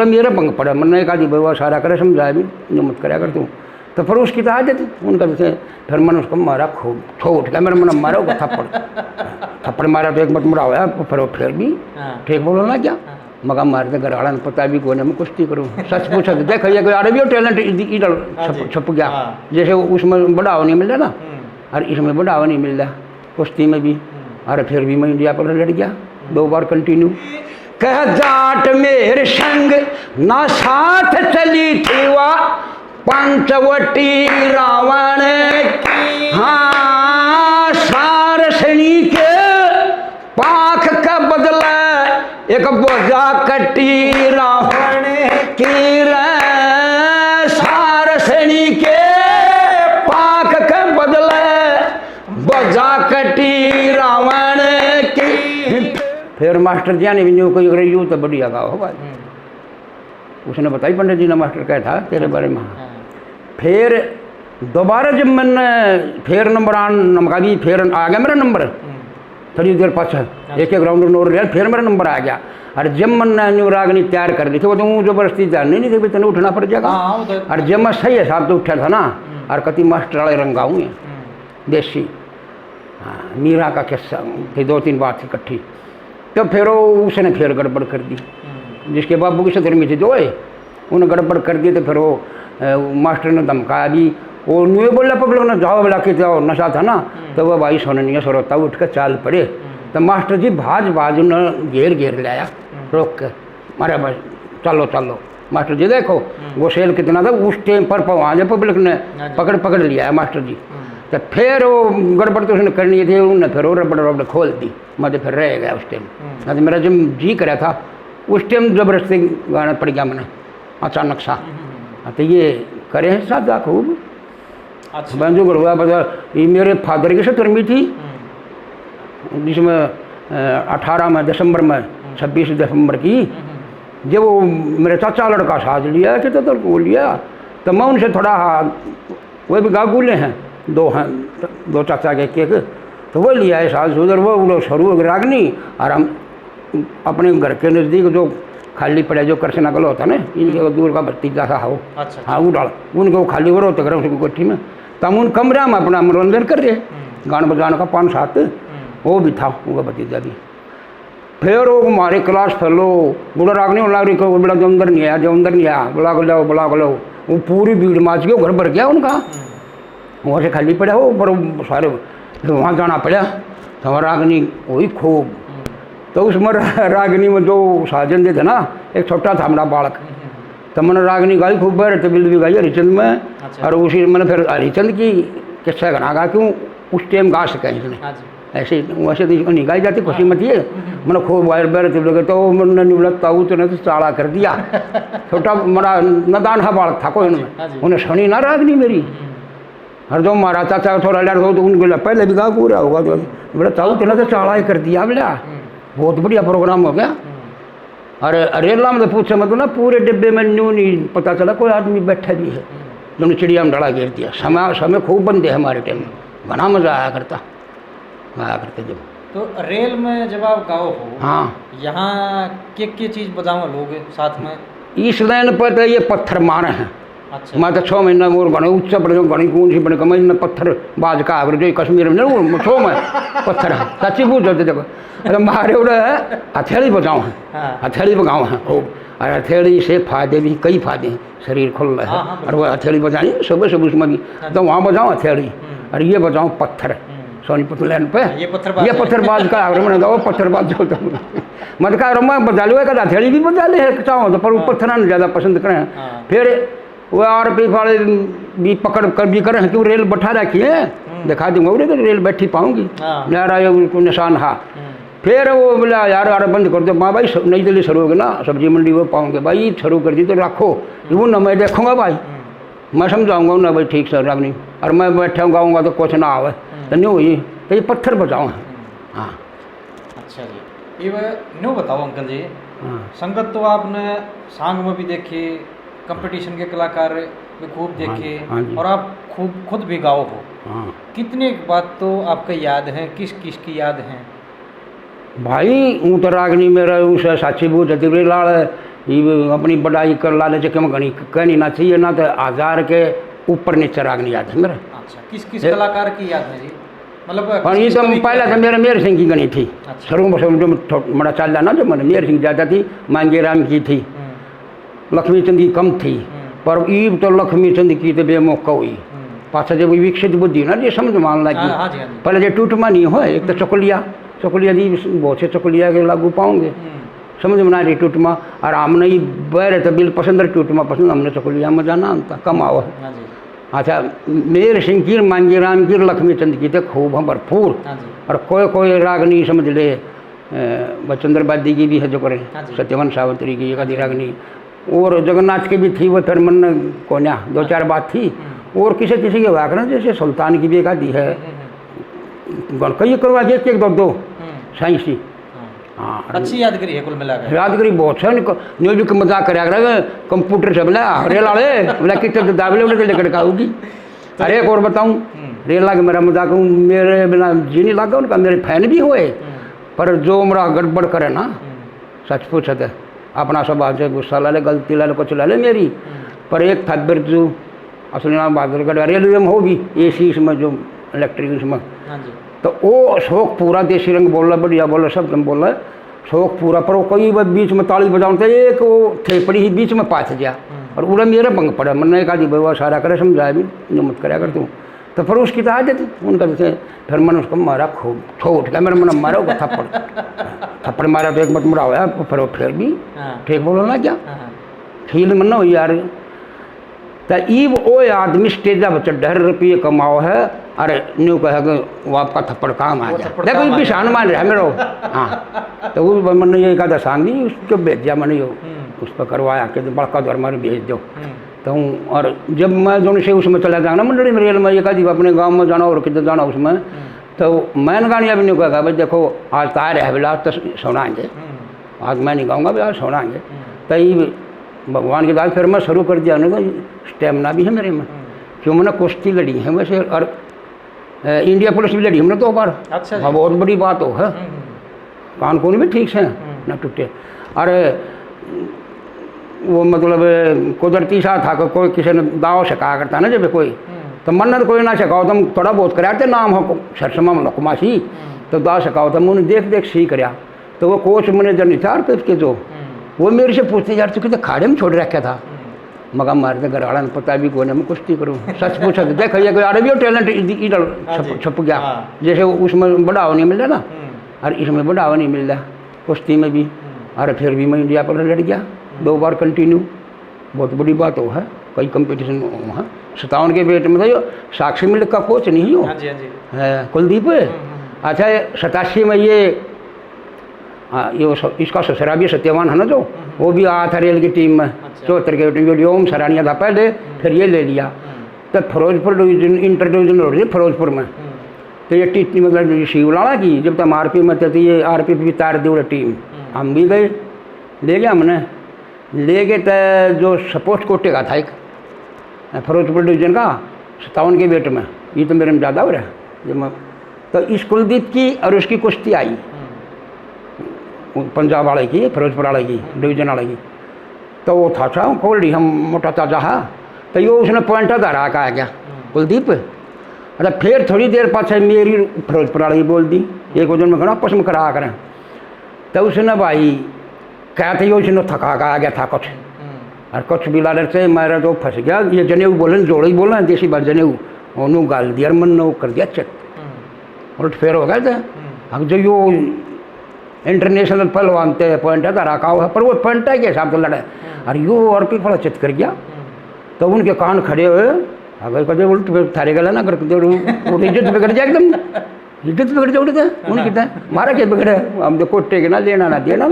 भाई मेरे पंख पड़ा, मैंने एक आदि वो सारा करे समझाया भी जो मत करया कर तू, तो फिर उसकी तो आदत उनका जैसे फिर मैंने उसको मारा खूब ठोक गया, मेरा मन मारा उसको थप्पड़ मारा तो एक मत मुड़ा हुआ, फिर भी ठीक बोलो ना क्या मगा मारते घर वाला पता भी कोई मैं कुश्ती करूँ सच पूछा देखो ये कोई अरबी टैलेंट इधर छप गया, जैसे उसमें बढ़ावा नहीं मिल रहा ना और इसमें बढ़ावा नहीं मिल रहा कुश्ती में भी, अरे फिर भी मैं इंडिया पर लड़ गया 2 बार कंटिन्यू। कह जाट मेरे संग ना साथ चली थी वा पंचवटी रावण की, हाँ सारसनी के पाख का बदला एक बोझा कटी रावण की रे, सारसनी के पाख का बदला बोझा कटी रावण की। फिर मास्टर जी ने भी न्यू कोई अगर यूँ तो बढ़िया गाओ हो भाई, उसने बताई पंडित जी ने मास्टर क्या था तेरे बारे में। फिर दोबारा जब मैंने फिर नंबर नमका दी, फिर आ गया मेरा नंबर थोड़ी देर पास एक राउंड नोर लिया, फिर मेरा नंबर आ गया। और जब मैंने न्यू रागनी तैयार कर दी थी वो तो जबरदस्ती जाननी नहीं थी तेने उठना पड़ जाएगा, और जब मैं सही हिसाब से उठा था ना और कति मास्टर वाले रंग गाऊँ देसी, हाँ मीरा का किस्सा थी 2-3 बात इकट्ठी, तो फिर उसने फिर गड़बड़ कर दी, जिसके बाबू की सदर में थी जो है उन्हें गड़बड़ कर दी। तो फिर वो मास्टर ने धमकाया भी, वो न्यू बोला पब्लिक ने जाओ बोला के जाओ नशा था ना, तो वह भाई सोने नहीं सरोता उठ कर चाल पड़े, तो मास्टर जी भाज उन्हें घेर लाया रोक के, मारे भाई चलो चलो मास्टर जी देखो वो सेल कितना था उस टाइम पर वहाँ जो पब्लिक ने पकड़ लिया है मास्टर जी। तो फिर वो गड़बड़ तो उसने करनी थी, उन्होंने फिर वो रबड़ खोल दी, मैं फिर रह गया उस टाइम, ना तो मेरा जब जी करा था उस टाइम जबरदस्ती गाना पड़ गया मैंने अचानक सा। तो ये करे हैं सादा खूब अच्छा। जो हुआ पता ये मेरे फादर की 70वीं थी, जिसमें 18 दिसंबर में 26 दिसंबर की, जब वो मेरे चाचा लड़का साथ लिया कि तो वो लिया, तो मैं उनसे थोड़ा वो भी गागुले हैं 2 चाचा के एक, तो वो लिया है साथ उधर वो लोग शुरू रागनी, और हम अपने घर के नज़दीक जो खाली पड़ा जो करसना गलो होता ना इनके दूर का भतीजा सा हो, अच्छा। हाँ वो डाल उनको खाली वो रोते करें उसकी कोठी में, तब उन कमरा में अपना मनोरंजन कर रहे गान बजाने का 5-7 वो भी था उनका भतीजा भी। फिर वो हमारे क्लास फेलो बुढ़ा रागनी लाग रही को बड़ा जो अंदर नहीं आया बुला को लो वो पूरी भीड़ माच गई, घर भर गया उनका, वहाँ से खाली पड़ा हो पर सारे वहाँ जाना पड़ा, तो हमारा रागनी वही खूब। तो उसमें रागनी में जो साजन थे ना एक छोटा था हमारा बालक, तो मैंने रागनी गाई खूब बैठ तबिल भी गाई हरिचंद में, अच्छा। और उसी मैंने फिर हरिचंद की किस्सा गाना गा क्यों उस टाइम गा सकें इसने, ऐसे वैसे तो नहीं गाई जाती खुशी मत ये मैंने खूब वायर बैर तबिल, तो मैंने निवलता तो चाड़ा कर दिया छोटा मेरा नदान हा बालक था कोई उन्हें सुनी ना रागनी मेरी, हर जो मारा चाचा थोड़ा लड़ तो उनको पहले भी गा पूरा होगा तो बोला चाऊ तेना तो चाड़ा ही कर दिया बोला बहुत बढ़िया प्रोग्राम हो गया। अरे रेला में तो पूछे मतलब ना पूरे डिब्बे में न्यू नहीं पता चला कोई आदमी बैठा भी है, दोनों चिड़िया में डला घेर दिया। समय खूब बंदे हमारे टाइम में, घना मज़ा आया करते जब। तो रेल में जब आप गाओ हो, हाँ यहाँ क्या चीज़ बजाओ लोग साथ में? इस लाइन पर तो ये पत्थर मारे हैं, अच्छा। मैं तो 6 महीना मोर गणे उच्च पड़े गणी कौन सी बने कमाई न पत्थर बाज का आगर जो कश्मीर में वो 6 में पत्थर है सच्ची पूछ जाते जब अरे मारे उड़े हथेली बजाओ हैं, हथेली बगाओ हैं खूब, और हथेली से फायदे भी कई फायदे हैं, शरीर खुल रहा है, और वो हथेली बजानी सुबह उसमें भी, तो वहाँ बजाओ हथेली और ये बजाओ पत्थर सोनीपत लाइन पे ये पत्थरबाज का आगर मैंने कहा पत्थरबाज जो मत कहा मैं बजा लो एक हथेली भी बजा ले चाहो तो, पर वो पत्थर ज़्यादा पसंद करें। फिर वो RP वाले भी पकड़ कर भी करें क्यों रेल बैठा रखी है दिखा दूंगा बोले तो रेल बैठी पाऊंगी यार उनको निशान हाँ। फिर वो बोला यार बंद कर दो, माँ भाई नई दिल्ली शुरू होगी ना सब्जी मंडी वो पाऊंगे भाई शुरू कर दी तो रखो वो ना मैं देखूंगा भाई मैं समझाऊंगा ना भाई ठीक सर नहीं, और मैं बैठा गाऊंगा तो कुछ ना आवे तो नहीं हुई तो ये पत्थर बचाओ। हाँ अच्छा जी, ये न्यू बताओ अंकल जी, संगत तो आपने सांग में भी देखी, कंपटीशन के कलाकार भी खूब देखे, और आप खूब खुद भी गाओ हो, कितने बात तो आपका याद है, किस किस की याद है? भाई हूँ तो रागनी मेरा साची बू जतिवरी लाल ये अपनी बढ़ाई कर लाने से क्यों गणी कहनी ना चाहिए ना, तो 1000 के ऊपर नीचे रागनी याद है मेरा। अच्छा, किस किस कलाकार की याद है जी? मतलब और ये तो पहले तो मेरे मेहर सिंह की गणी थी। अच्छा। शुरू में जो बड़ा चल ना, जो मैंने मेहर सिंह ज़्यादा थी, मांगे राम की थी, लक्ष्मी चंद की कम थी, पर ईब तो लक्ष्मी चंद की तो बेमौका हुई। पाछा जब विकसित बुद्धि ना, ये समझ मान लगी। हाँ जी, हाँ जी। पहले जो टूटमा नहीं हो, एक तो चकुलिया दी बहुत से चकुलिया के लागू पाओगे, समझ में ना रही टूटमा। और हमने ये बैर तो बिल पसंद है, टूटमा पसंद, हमने चकुलिया में जाना था कम आओ। अच्छा, मेहर सिंह की, मांगे राम की, लक्ष्मी चंद की तो खूब हम भरपूर। और कोई रागनी समझ ले, बचंद्रबादी की भी है जो करें, सत्यवन सावंतरी की एक आधी रागनी, और जगन्नाथ की भी थी, वो फिर मन कोन्या 2-4 बात थी। और किसी किसी के वाक ना, जैसे सुल्तान की भी एक आधी है, कई करवा के 1-2 साइंसी। हाँ, अच्छी यादगिरी है कुल मिलाकर। यादगिरी बहुत है। न्यूज के मजाक कर कंप्यूटर से बोला रेल वाले बोला कि दाबले उड़े लेकर खाऊगी। अरे एक और बताऊँ, रेल लागे मेरा मजाक, मेरे बिना जी नहीं लगा उनका, मेरे फैन भी हुए, पर जो मेरा गड़बड़ करे ना, सच पूछते अपना स्वभाव से गुस्सा ला ले, गलती ला ले, कुछ ला ले मेरी, पर एक था बिरजू असली नाम बहादुर रेलवे में हो भी AC इसमें जो इलेक्ट्रिक इसमें, तो वो शौक पूरा देसी रंग बोल रहा, बढ़िया बोल रहा, सब तुम बोल रहे, शौक पूरा। पर वो कई बार बीच में ताली बजाओ तो एक वो थे पड़ी ही बीच में पास गया, और उड़ा मेरे भंग पड़ा। मैंने एक आदि भाई सारा करे समझाया भी, जो मत कराया कर तू, तो फिर उसकी तो आदत उनका जैसे, फिर मैंने उसको मारा खूब, ठोट गया मेरा मन मारा, वो थप्पड़ मारा तो एक मत मुड़ा हुआ, फिर वो फिर भी ठीक बोलो ना क्या फील मन ना हो यार। तो ईब वो आदमी स्टेजा बच्चा 1.5 रुपये कमाओ है, अरे न्यू कहे वो आपका थप्पड़ काम आ जाए, देखो ये पिछान मान रहा है मेरा। हाँ, तो वो मैंने ये कहा सांग नहीं, उसको भेज दिया मैंने, यो उस पर करवाया कि बड़का द्वार मारे भेज दो। तो और जब मैं जो से उसमें चला जाना मंडली में, रेल में ये कहा अपने गाँव में जाना और किधर जाना उसमें, तो मैंने गानी अभी नहीं कहा भाई देखो आज तो आ रहा है बिला, तो सुनाएंगे, आज मैं नहीं गाऊँगा बिला सुनाएंगे। तो ये भगवान के बाद फिर मैं शुरू कर दिया ना, स्टेमिना भी है मेरे में, क्यों मैंने कुश्ती लड़ी है वैसे, और इंडिया पुलिस भी लड़ी हमने 2 बार। अच्छा, हाँ, बहुत बड़ी बात हो है, कान कौन भी ठीक से न टूटे। अरे वो मतलब कुदरती सा था कि कोई किसी ने दाव सिखाया करता ना, जब कोई तो मन्नत कोई ना सिखाओ, तुम थोड़ा बहुत कराते नाम हो सरसमा में लकुमासी, तो दाव सिखाओ, तो मैंने देख देख सीख रहा। तो वो कोच मैनेजर नहीं था RPF के, जो वो मेरे से पूछते यार तू कितने खाड़े में छोड़ रखा था, मगा मारते घर वाला ने पता भी कोई नहीं, मैं कुश्ती करूँ, सच पूछा देखो ये कोई अरबी टैलेंट इधर छुप गया, जैसे उसमें बढ़ावा नहीं मिल रहा ना, और इसमें बढ़ावा नहीं मिल रहा कुश्ती में भी। अरे फिर भी मैं इंडिया पर लड़ गया 2 बार कंटिन्यू, बहुत बड़ी बात हो है। कई कंपटीशन वहाँ 57 के वेट में था, जो साक्षी मिल्क का कोच नहीं हो है कुलदीप। अच्छा 87 में ये इसका ससुरा भी सत्यवान है ना, जो वो भी आया था रेल की टीम में। 74 के टीम जो ओम सरानिया था पहले, फिर ये ले लिया। तो फिरोजपुर डिवीजन इंटर डिवीजन हो रही है फिरोजपुर में, तो ये टी मतलब शिवलाना की जब तक RP में थे, तो ये RP भी तार दी टीम, हम भी गए, ले गया हमने, ले गए तो जो सपोर्ट कोटे का था एक फिरोजपुर डिवीजन का 57 के वेट में, ये तो मेरे में ज़्यादा हो रहा है जब मैं, तो इस कुलदीप की और उसकी कुश्ती आई पंजाब वाले की, फिरोजपुर वाले की, डिवीजन वाले की, तो वो था कोल्डी हम मोटा ताजा है, तो ये उसने पॉइंट धरा का आ गया कुलदीप। अच्छा फिर थोड़ी देर पाछे मेरी फिरोजपुर वाले की बोल दी, एक वजन में खड़ा पसंद करा करें, तो उसने भाई कहते ही उसने थका का आ गया था कुछ, और कुछ भी लालर से मेरा तो फंस गया, ये जनेऊ बोले जोड़े ही बोला देसी बात जनेऊ, उन्होंने गाल दिया मन ने कर दिया चेक, और फिर हो गया था। अब जो यो इंटरनेशनल पहलवान थे पॉइंट है रखा हुआ है, पर वो पॉइंट है के हिसाब से लड़ा, और यो और भी थोड़ा चित कर गया, तो उनके कान खड़े हुए, अगर कदे उल्ट थारे गला ना कर इज्जत बिगड़ जाए, एकदम इज्जत बिगड़ जाए उड़ते उनकी था मारा के बिगड़े, हम तो कोटे के ना लेना ना देना।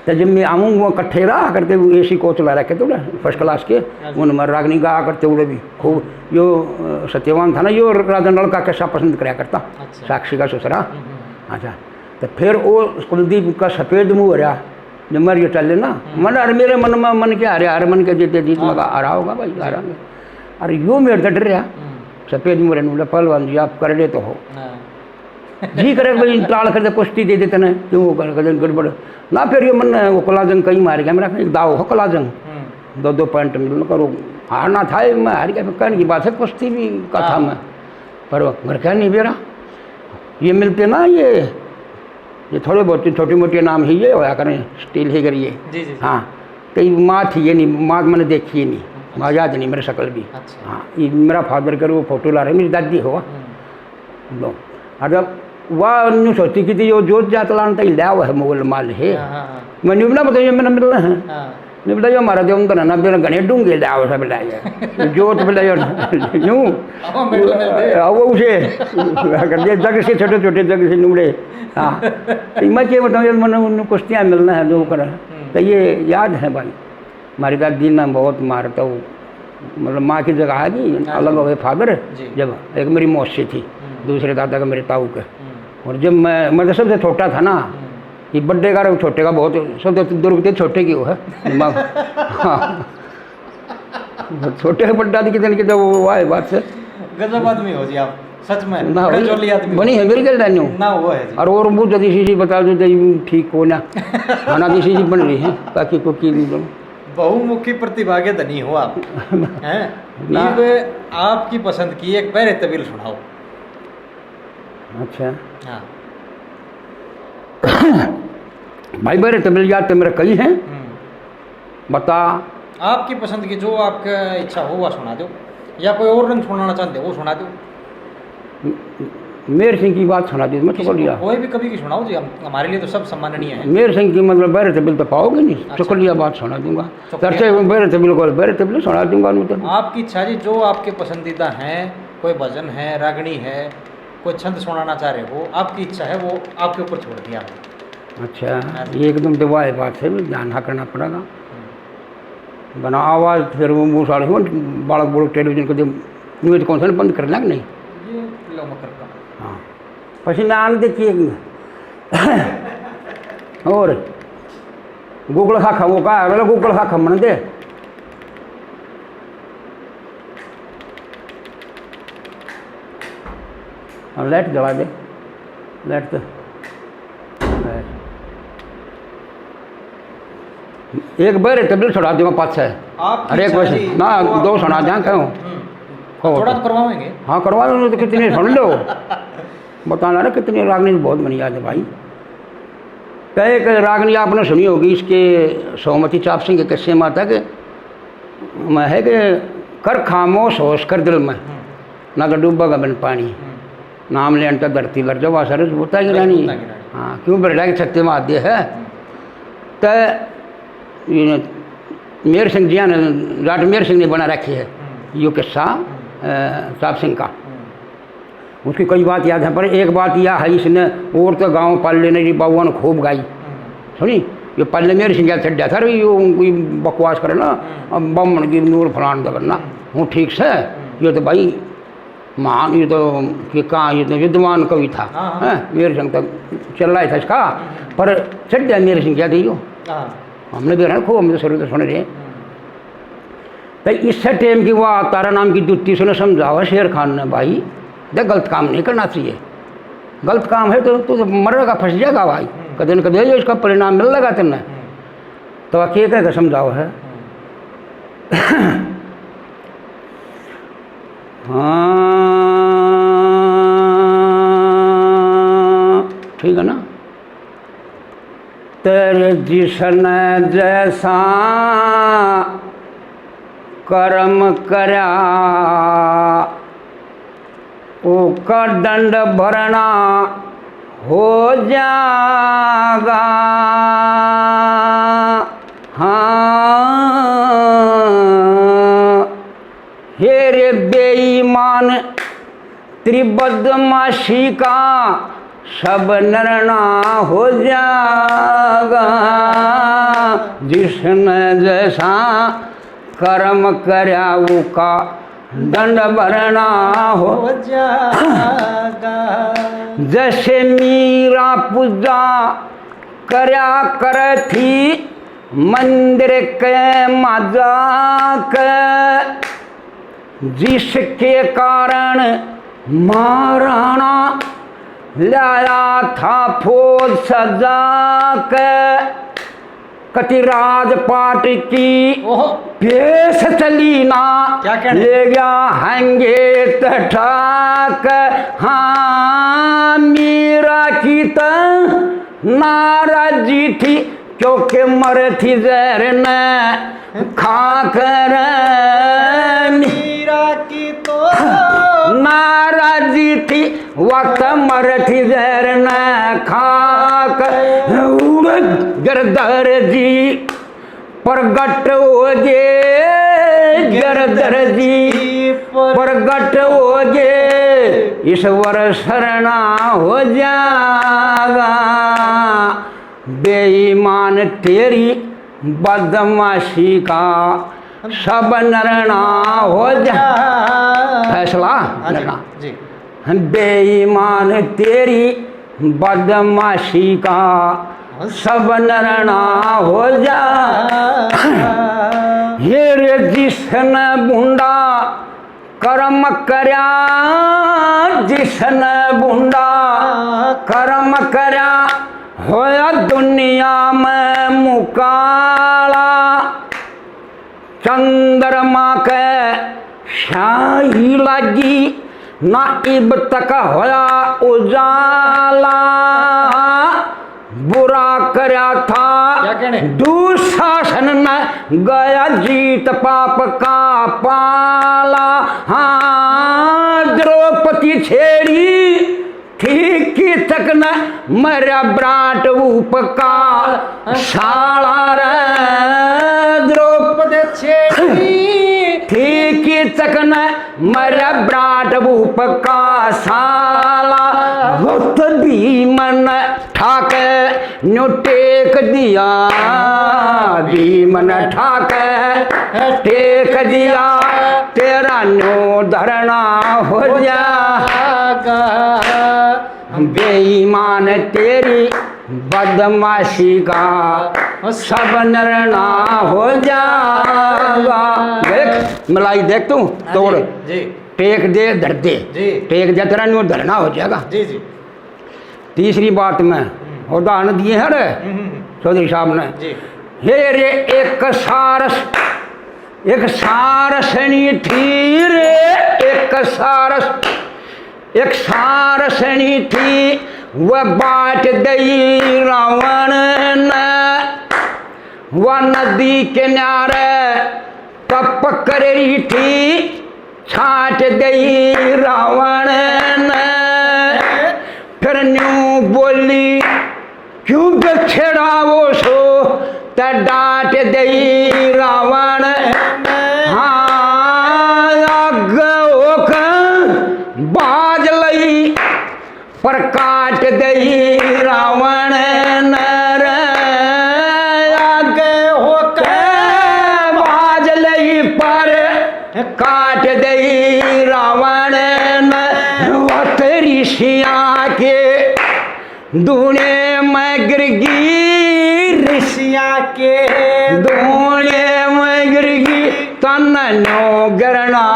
तो जब मैं आऊँ वो कट्ठे रहा करते AC कोच ला रखे थे फर्स्ट क्लास के, उनमें रागनी गा करते उड़े भी खूब। यो सत्यवान था ना, यो राजा लड़का कैसा पसंद कराया करता, साक्षी का ससुरा। अच्छा तो फिर वो कुलदीप का सफ़ेद मुँह रहा जब मर ये चले ना, मन अरे मेरे मन में मन क्या अरे मन के जीते जीत मगा आ रहा होगा भाई आ रहा, अरे यो मेरे से डर रहा सफ़ेद मुँह रहने पहलवान जी आप कर ले तो हो, जी करे भाई टाल कर दे कुश्ती दे देते ना क्यों वो कर गड़बड़ ना फिर ये मन वो कलाजंग कहीं मार गया मेरा एक दाव हो कलाजंग 2-2 पॉइंट मिल करो हारना था मैं हार गया कहने की बात है कुश्ती भी का था मैं पर घर क्या नहीं बेरा ये मिलते ना ये थोड़े बहुत छोटी मोटी नाम ही ये होया करें स्टील ही करिए जी जी हाँ तो ये माँ थी ये नहीं माँ मैंने देखी नहीं माँ याद नहीं मेरे शक्ल भी अच्छा। हाँ ये मेरा फादर कर वो फोटो ला रहे मेरी दादी हो दो और जब वह न्यू सोचती की थी वो जोत जात लान तक लिया हुआ है मोगल माल है मैं निबला बताइए मैंने मिलना है नहीं बताइए हमारा जो अंदर ना बिना गणे डूंगे लिया हुआ सब लाया जोत बिलाया यूँ वो उसे कर दिया जग से छोटे छोटे जग से नुबड़े हाँ मैं क्या बताऊँ मैंने उन कुश्तियाँ मिलना है जो कर तो ये याद है भाई हमारी दादी ने बहुत मारता वो मतलब माँ की जगह है कि अलग हो गए फादर जब एक मेरी मौसी थी दूसरे दादा का मेरे ताऊ के और जब मैं मतलब सबसे छोटा था ना ये बड्डे का छोटे का बहुत सबसे दुर्गति छोटे की वो है हाँ छोटे बड्डा थी कितने जब वो आए बात से गजब आदमी हो जी आप सच में ना आदमी बनी है मेरे क्या ना वो है और बहुत जल्दी सी बता दो ठीक हो ना खाना दी सी बन रही है ताकि को की बहुमुखी प्रतिभा के धनी हो आप हैं आपकी पसंद की एक पैरे तबील सुनाओ। अच्छा हाँ भाई मेरे तबील याद तो मेरे कई हैं बता आपकी पसंद की जो आपका इच्छा हो वह सुना दो या कोई और रंग सुनाना चाहते हो वो सुना दो। मेर सिंह की बात सुना दी मैं चुक लिया कोई भी कभी की सुनाओ जी हमारे लिए तो सब सम्माननीय है। मेर सिंह की मतलब बैर तबिल तो पाओगे नहीं अच्छा। चुक लिया बात सुना दूंगा चर्चे बैर तबिल सुना दूंगा मतलब आपकी इच्छा जी जो आपके पसंदीदा हैं कोई भजन है रागनी है कोई छंद सुनाना चाह रहे हो आपकी इच्छा है वो आपके ऊपर छोड़ दिया। अच्छा ये एकदम दबाए बात है ध्यान करना पड़ेगा बना आवाज़ फिर वो मुँह साड़े हो बालक बोल टेलीविजन को न्यूज कौन सा बंद करना कि नहीं ये लो मैं करता हूँ। हाँ पसीना आने देखिए और गूगल खाखा वो कहा अगला गूगल खाखा मन दे और लाइट जला दे लाइट तो एक बार टेबल छोड़ा दूंगा 5-6 अरे एक वैसे ना 2 सुना जाए क्यों थोड़ा तो करवाएंगे हाँ करवा लो तो कितने सुन लो बताना ना कितनी रागनी बहुत बनी याद है भाई एक रागनी आपने सुनी होगी इसके सोमती चाप सिंह के किस्से माता के मैं है कि कर खामोश होश कर दिल में ना तो डूबेगा बिन पानी नाम लेन तो धरती लड़ जाओ सरस बोता की रानी हाँ क्यों बिरला के छत्ते में आद्य है तो मेर सिंह जी ने राट मेर सिंह ने बना रखी है यो किस्सा चाप सिंह का उसकी कई बात याद है पर एक बात यह है इसने और तो गाँव पाले ने बाबुआ ने खूब गाई सुनी ये पाले मेरे सिंह छड्या था यो कोई बकवास करे ना बम की नूर फलान दबरना हूँ ठीक से ये तो भाई महान ये तो कि कहाँ ये तो विद्वान कवि था है मेरे सिंह तक चल रहा था इसका पर छड्या मेरे सिंह क्या थी यो हमने भी रहा खूब हम तो शुरू तो सुन रहे तो इस टाइम की वह तारा नाम की जुत्ती से समझावा शेर खान ने भाई देख गलत काम नहीं करना चाहिए गलत काम है तो तू मरेगा फंस जाएगा भाई कदे न कदे इसका परिणाम मिल लगा तेने तो अके कह समझाओ है हाँ ठीक है ना तेरे जिसने जैसा कर्म करा उसका दंड भरना हो जाएगा। हाँ हेरे बेईमान त्रिबदमाशी का सब नरना हो जाएगा जिसने जैसा कर्म कर्या उसका दंड भरना हो जाएगा। जैसे मीरा पूजा कर्या कर थी मंदिर के मजाक जिसके कारण महाराणा लाया था फौज सजा के कति राजपाट की पेश चली ना क्या कहने? ले गया हैंगे तठाक हाँ मीरा की तो नाराजी थी क्योंकि मर थी जहर न खाकर मीरा की तो नाराजी थी वक्त मर थी जहर न खाकर गिरधर जी प्रगट हो जे गिरधर जी प्रगट हो जे ईश्वर शरणा हो जागा बेईमान तेरी बदमाशी का सब नरना हो जा फैसला नरना जी बेईमान तेरी बदमाशी का सब नरना हो जा हेरे जिसन बुंडा कर्म करया जिसन बुंडा कर्म करया होया दुनिया में मुकाला चंद्रमा के शाही लगी ना इब तक होया उजाला बुरा करया था दुशासन न गया जीत पाप का पाला हाँ द्रौपदी छेड़ी ठीक तक न मरा ब्राट उपका शाला रे द्रौपदी छेड़ी ठीक तक न मरा ब्राट उपका शाला भक्त भीमन ठाके न्यू टेक दिया भीमन ठाके टेक दिया तेरा न्यू धरना हो जागा बेईमान तेरी बदमाशी का सब नरना हो जागा देख मलाई देख तू तोड़ जी टेक दे धर दे जी टेक दे तेरा न्यू धरना हो जाएगा जी जी तीसरी बात में उदाहरण दिए हैं रे चौधरी साहब ने जी हे रे एक सारसनी थी रे एक सारसनी थी वह बाट गई रावण ने वह नदी किनारे तप कर रही थी छाट गई रावण ने फिर न्यू बोली क्यों बछड़ा वो सो त डांट दई रावण हाँ आग ओक बाज लई पर काट दई रावण नर आग ओक बाज लई पर काट दई रावण न तेरी सिया के दूने में गिरगी ऋषिया के दूने में गिरगी तन नो गिरना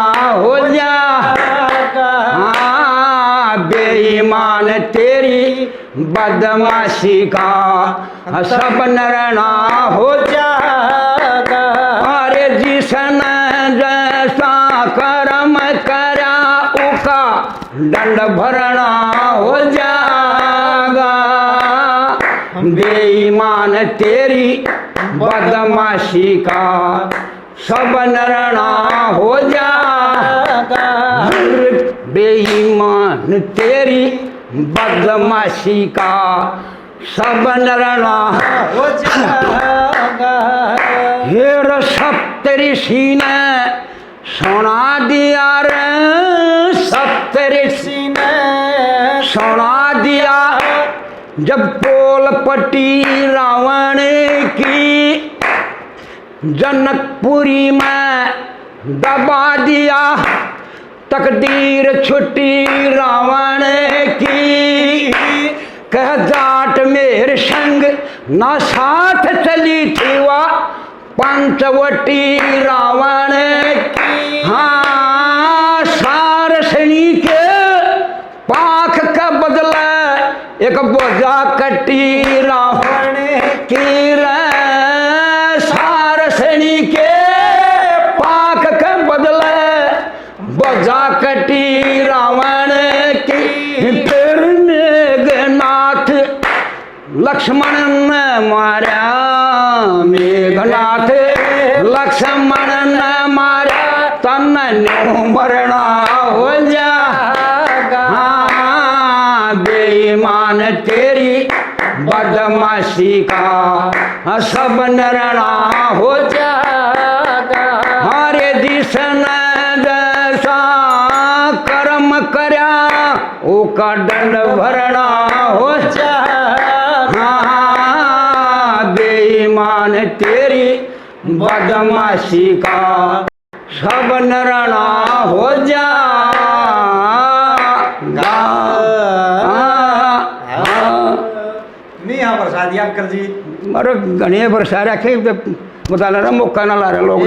हो जा हाँ बेईमान तेरी बदमाशी का सब नरना हो जागा अरे जिसन जैसा कर्म करा उका दंड भरना हो जागा बेईमान तेरी बदमाशी का सब नरना हो जागा बेईमान तेरी बदमाशी का सब नरना हो जागा हेर सप्तऋषि ने सुना दिया रे सप्तऋषि ने सुना दिया जब पोल पटी रावण की जनकपुरी में दबा दिया तकदीर छुट्टी रावण की कह जाट मेरे संग ना साथ चली थी वह पंचवटी रावण की हाँ सारसनी के पाख का बदला एक बोझा कटी रावण की रे सारसनी के पाक के बदले बोझा कटी रावण की तेरे मेघनाथ लक्ष्मण ने मारा मेघनाथ लक्ष्मण ने मारा तन न्यू मरना हो जा बेईमान तेरी बदमाशी का सब नरणा हो जाएगा हरे दिशन जैसा कर्म करया ओका दंड भरना हो जाएगा बेईमान तेरी बदमाशी का सब नरणा हो जाएगा नहीं हाँ प्रसाद अंकल जी मारे घने बरसा रखे बता मौका ना ला रहे लोग